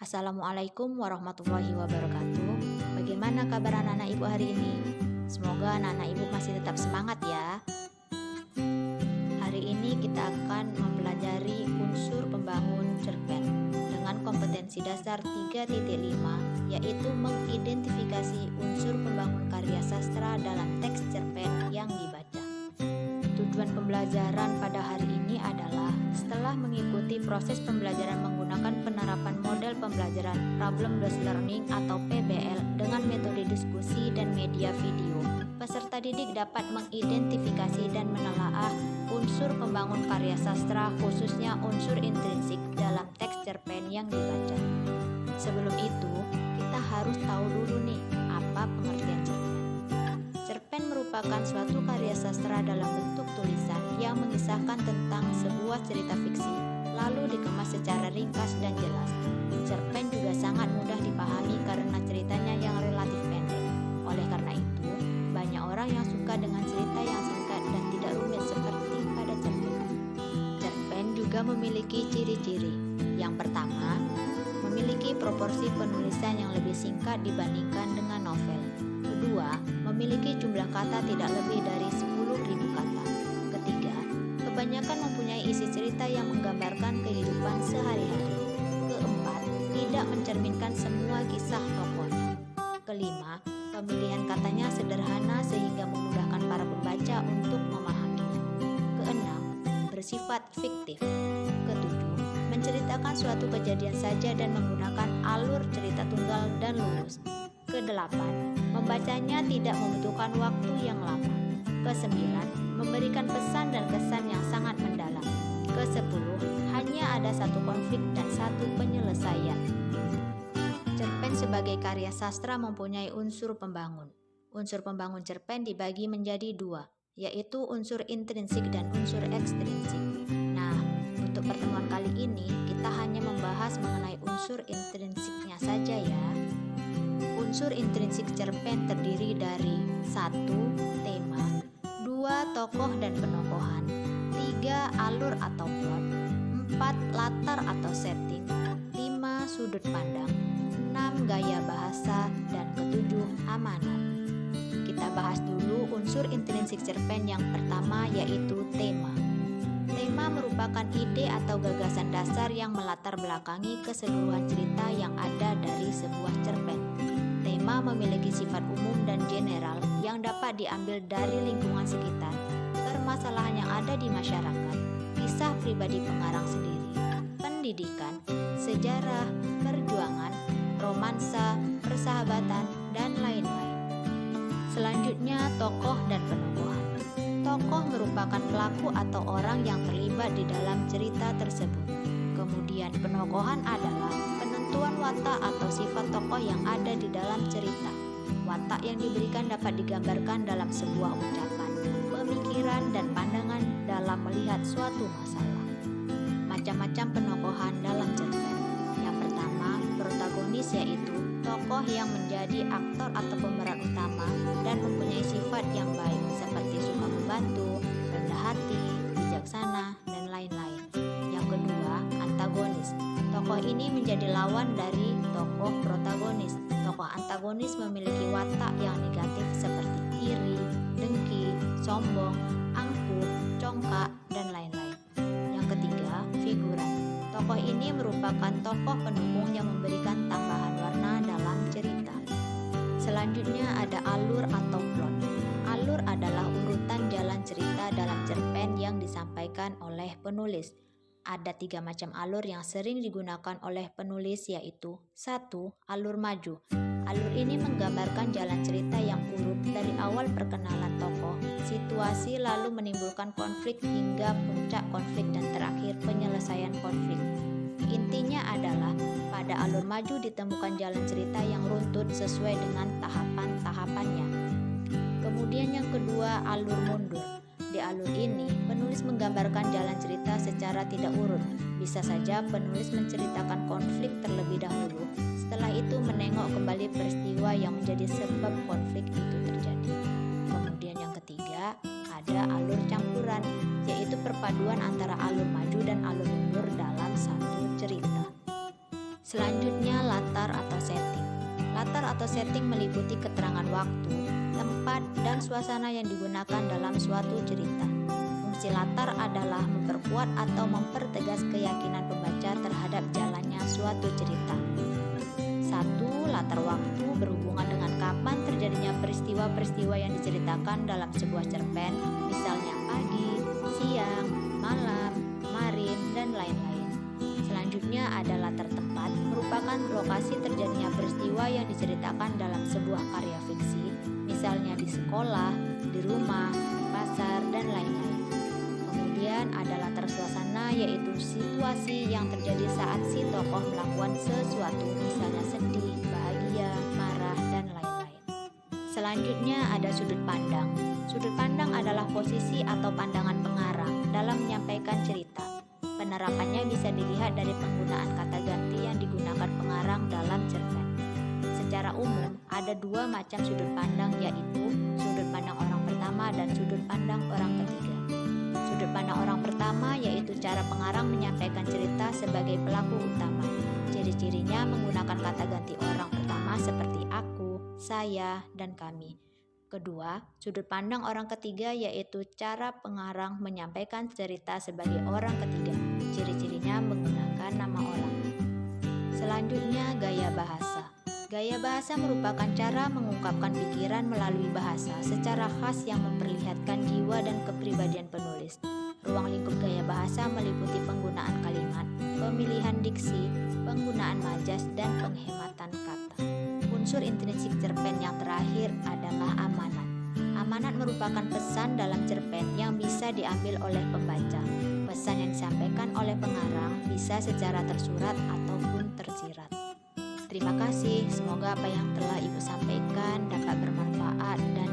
Assalamualaikum warahmatullahi wabarakatuh. Bagaimana kabar anak-anak ibu hari ini? Semoga anak-anak ibu masih tetap semangat ya. Hari ini kita akan mempelajari unsur pembangun cerpen dengan kompetensi dasar 3.5, yaitu mengidentifikasi unsur pembangun karya sastra dalam teks cerpen yang dibaca. Tujuan pembelajaran pada hari ini adalah setelah mengikuti proses pembelajaran menggunakan penerapan model pembelajaran problem-based learning atau PBL dengan metode diskusi dan media video, peserta didik dapat mengidentifikasi dan menelaah unsur pembangun karya sastra, khususnya unsur intrinsik dalam teks cerpen yang dibaca. Sebelum itu, kita harus tahu dulu nih, apa pengertian cerpen. Cerpen merupakan suatu karya sastra dalam bentuk tulisan yang mengisahkan tentang sebuah cerita fiksi, lalu dikemas secara ringkas dan jelas. Cerpen juga sangat mudah dipahami karena ceritanya yang relatif pendek. Oleh karena itu, banyak orang yang suka dengan cerita yang singkat dan tidak rumit seperti pada cerpen. Cerpen juga memiliki ciri-ciri. Yang pertama, memiliki proporsi penulisan yang lebih singkat dibandingkan dengan novel. Kedua, memiliki jumlah kata tidak lebih dari 10.000 kata. Ketiga, kebanyakan mempunyai isi cerita yang menggambarkan kehidupan sehari-hari. Keempat, tidak mencerminkan semua kisah tokohnya. Kelima, pemilihan katanya sederhana sehingga memudahkan para pembaca untuk memahaminya. Keenam, bersifat fiktif. Ketujuh, menceritakan suatu kejadian saja dan menggunakan alur cerita tunggal dan lurus. Kedelapan, membacanya tidak membutuhkan waktu yang lama. Kesembilan, memberikan pesan dan kesan yang sangat mendalam. Kesepuluh, hanya ada satu konflik dan satu penyelesaian. Cerpen sebagai karya sastra mempunyai unsur pembangun. Unsur pembangun cerpen dibagi menjadi dua, yaitu unsur intrinsik dan unsur ekstrinsik. Nah, untuk pertemuan kali ini kita hanya membahas mengenai unsur intrinsiknya saja ya. Unsur intrinsik cerpen terdiri dari 1. Tema, 2. Tokoh dan penokohan, 3. Alur atau plot, 4. Latar atau setting, 5. Sudut pandang, 6. Gaya bahasa, dan ketujuh amanat. Kita bahas dulu unsur intrinsik cerpen yang pertama, yaitu tema. Tema merupakan ide atau gagasan dasar yang melatar belakangi keseluruhan cerita yang ada dari sebuah cerpen. Tema memiliki sifat umum dan general yang dapat diambil dari lingkungan sekitar, permasalahan yang ada di masyarakat, kisah pribadi pengarang sendiri, pendidikan, sejarah, perjuangan, romansa, persahabatan, dan lain-lain. Selanjutnya, tokoh dan penokohan. Tokoh merupakan pelaku atau orang yang terlibat di dalam cerita tersebut. Kemudian penokohan adalah penentuan watak atau sifat tokoh yang ada di dalam cerita. Watak yang diberikan dapat digambarkan dalam sebuah ucapan, pemikiran, dan pandangan dalam melihat suatu masalah. Macam-macam penokohan dalam cerpen. Yang pertama, protagonis, yaitu tokoh yang menjadi aktor atau pemeran utama dan mempunyai sifat yang baik seperti suka membantu, rendah hati, bijaksana, dan lain-lain. Yang kedua, antagonis. Tokoh ini menjadi lawan dari tokoh protagonis. Tokoh antagonis memiliki watak yang negatif seperti iri, dengki, sombong, angkuh, congkak, dan lain-lain. Yang ketiga, figuran. Tokoh ini merupakan tokoh pendukung yang memberikan tambahan warna dalam cerita. Selanjutnya ada alur atau plot. Alur adalah urutan jalan cerita dalam cerpen yang disampaikan oleh penulis. Ada 3 macam alur yang sering digunakan oleh penulis, yaitu 1. Alur maju. Alur ini menggambarkan jalan cerita yang urut dari awal perkenalan tokoh, situasi, lalu menimbulkan konflik hingga puncak konflik dan terakhir penyelesaian konflik. Intinya adalah pada alur maju ditemukan jalan cerita yang runtut sesuai dengan tahapan-tahapannya. Kemudian yang kedua, alur mundur. Di alur ini, penulis menggambarkan jalan cerita secara tidak urut. Bisa saja penulis menceritakan konflik terlebih dahulu, setelah itu menengok kembali peristiwa yang menjadi sebab konflik itu terjadi. Kemudian yang ketiga, ada alur campuran, yaitu perpaduan antara alur maju dan alur mundur dalam satu cerita. Selanjutnya Selanjutnya, latar atau setting. Latar atau setting meliputi keterangan waktu, tempat, dan suasana yang digunakan dalam suatu cerita. Fungsi latar adalah memperkuat atau mempertegas keyakinan pembaca terhadap jalannya suatu cerita. 1. Latar waktu berhubungan dengan kapan terjadinya peristiwa-peristiwa yang diceritakan dalam sebuah cerpen, misalnya pagi, siang, malam, kemarin, dan lain-lain. Selanjutnya ada latar tempat, merupakan lokasi terjadinya peristiwa yang diceritakan dalam sebuah karya fiksi, misalnya di sekolah, di rumah, di pasar, dan lain-lain. Kemudian ada latar suasana, yaitu situasi yang terjadi saat si tokoh melakukan sesuatu, misalnya sedih, bahagia, marah, dan lain-lain. Selanjutnya ada sudut pandang. Sudut pandang adalah posisi atau pandangan pengarang dalam menyampaikan cerita. Penerapannya bisa dilihat dari penggunaan kata ganti yang digunakan pengarang dalam cerpen. Secara umum, ada dua macam sudut pandang, yaitu sudut pandang orang pertama dan sudut pandang orang ketiga. Sudut pandang orang pertama yaitu cara pengarang menyampaikan cerita sebagai pelaku utama. Ciri-cirinya menggunakan kata ganti orang pertama seperti aku, saya, dan kami. Kedua, sudut pandang orang ketiga yaitu cara pengarang menyampaikan cerita sebagai orang ketiga. Ciri-cirinya menggunakan nama orang. Selanjutnya, gaya bahasa. Gaya bahasa merupakan cara mengungkapkan pikiran melalui bahasa secara khas yang memperlihatkan jiwa dan kepribadian penulis. Ruang lingkup gaya bahasa meliputi penggunaan kalimat, pemilihan diksi, penggunaan majas, dan penghematan kata. Unsur intrinsik cerpen yang terakhir adalah amanat. Amanat merupakan pesan dalam cerpen yang bisa diambil oleh pembaca. Pesan yang disampaikan oleh pengarang bisa secara tersurat ataupun tersirat. Terima kasih, semoga apa yang telah Ibu sampaikan dapat bermanfaat dan